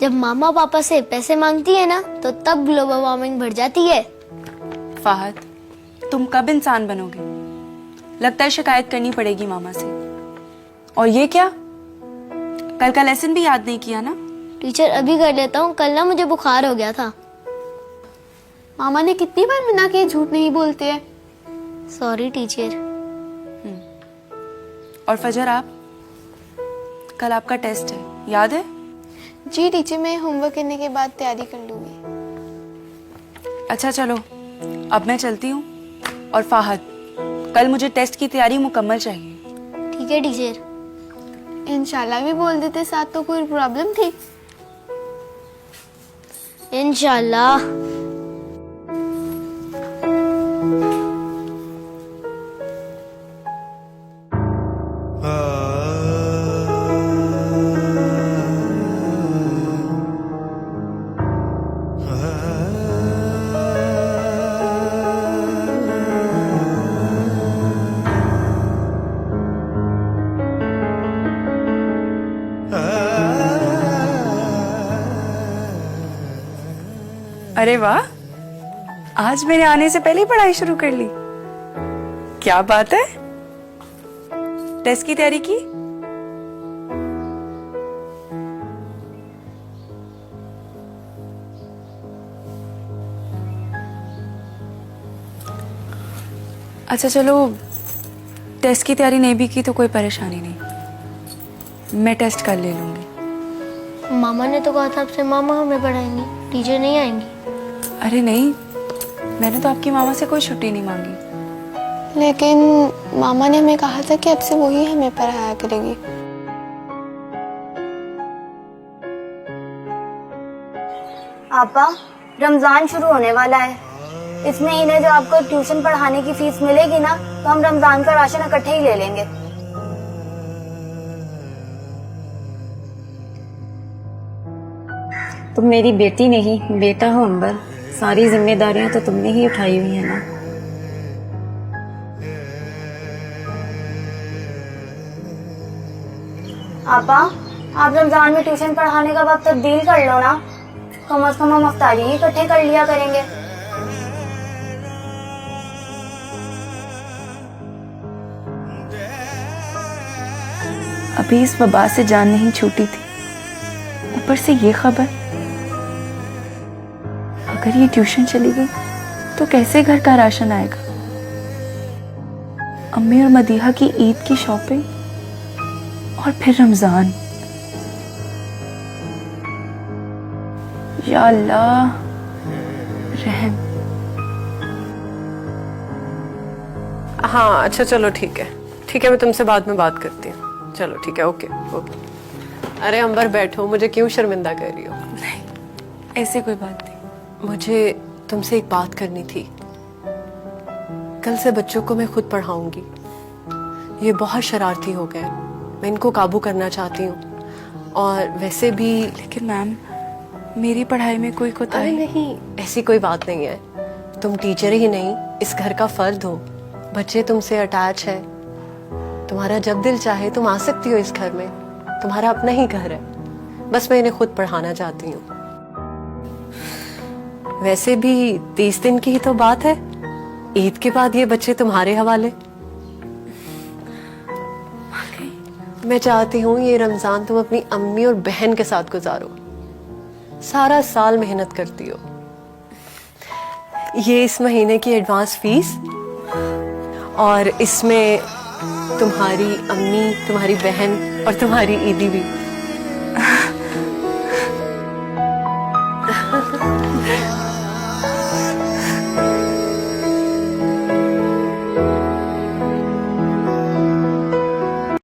जब मामा पापा से पैसे मांगती है ना तो तब ग्लोबल वार्मिंग बढ़ जाती है। फाहद, तुम कब इंसान बनोगे? लगता है शिकायत करनी पड़ेगी मामा से। और ये क्या, कल का लेसन भी याद नहीं किया ना? टीचर अभी कर लेता हूँ, कल ना मुझे बुखार हो गया था। मामा ने कितनी बार मना किया झूठ नहीं बोलते है। Sorry teacher. और फजर, आप कल आपका टेस्ट है, याद है? जी टीचर, मैं होमवर्क करने के बाद तैयारी कर लूंगी। अच्छा चलो, अब मैं चलती हूँ। और फाहद, कल मुझे टेस्ट की तैयारी मुकम्मल चाहिए। ठीक है टीचर। इंशाल्लाह भी बोल देते साथ तो कोई प्रॉब्लम थी। इंशाल्लाह। अरे वाह, आज मेरे आने से पहले ही पढ़ाई शुरू कर ली। क्या बात है, टेस्ट की तैयारी की? अच्छा चलो, टेस्ट की तैयारी नहीं भी की तो कोई परेशानी नहीं, मैं टेस्ट कर ले लूंगी। मामा ने तो कहा था आपसे मामा हमें पढ़ाएंगी, टीचर नहीं आएंगी। अरे नहीं, मैंने तो आपकी मामा से कोई छुट्टी नहीं मांगी। लेकिन मामा ने हमें कहा था कि अब से वही हमें पढ़ाया करेगी। आपा, रमजान शुरू होने वाला है। इस महीने जो आपको ट्यूशन पढ़ाने की फीस मिलेगी ना, तो हम रमजान का राशन इकट्ठे ही ले लेंगे। तुम मेरी बेटी नहीं बेटा हो अंबर, सारी जिम्मेदारियां तो तुमने ही उठाई हुई है ना। आपा, आप रमजान में ट्यूशन पढ़ाने का वक्त तब्दील कर लो ना, कम से कम हम अफ्तारी ही इकट्ठे कर लिया करेंगे। अभी इस वबा से जान नहीं छूटी थी, ऊपर से ये खबर। अगर ये ट्यूशन चली गई तो कैसे घर का राशन आएगा? अम्मी और मदीहा की ईद की शॉपिंग और फिर रमजान। या अल्लाह रहम। हाँ अच्छा चलो ठीक है, ठीक है, मैं तुमसे बाद में बात करती हूँ। चलो ठीक है, ओके ओके। अरे अंबर बैठो, मुझे क्यों शर्मिंदा कर रही हो? नहीं, ऐसे कोई बात नहीं। मुझे तुमसे एक बात करनी थी। कल से बच्चों को मैं खुद पढ़ाऊंगी। ये बहुत शरारती हो गए, मैं इनको काबू करना चाहती हूँ। और वैसे भी लेकिन मैम, मेरी पढ़ाई में कोई अरे कोताही नहीं, ऐसी कोई बात नहीं है। तुम टीचर ही नहीं, इस घर का फर्द हो। बच्चे तुमसे अटैच है, तुम्हारा जब दिल चाहे तुम आ सकती हो इस घर में, तुम्हारा अपना ही घर है। बस मैं इन्हें खुद पढ़ाना चाहती हूँ। वैसे भी 30 दिन की ही तो बात है, ईद के बाद ये बच्चे तुम्हारे हवाले। मैं चाहती हूँ ये रमजान तुम अपनी अम्मी और बहन के साथ गुजारो। सारा साल मेहनत करती हो। ये इस महीने की एडवांस फीस, और इसमें तुम्हारी अम्मी, तुम्हारी बहन और तुम्हारी ईदी भी।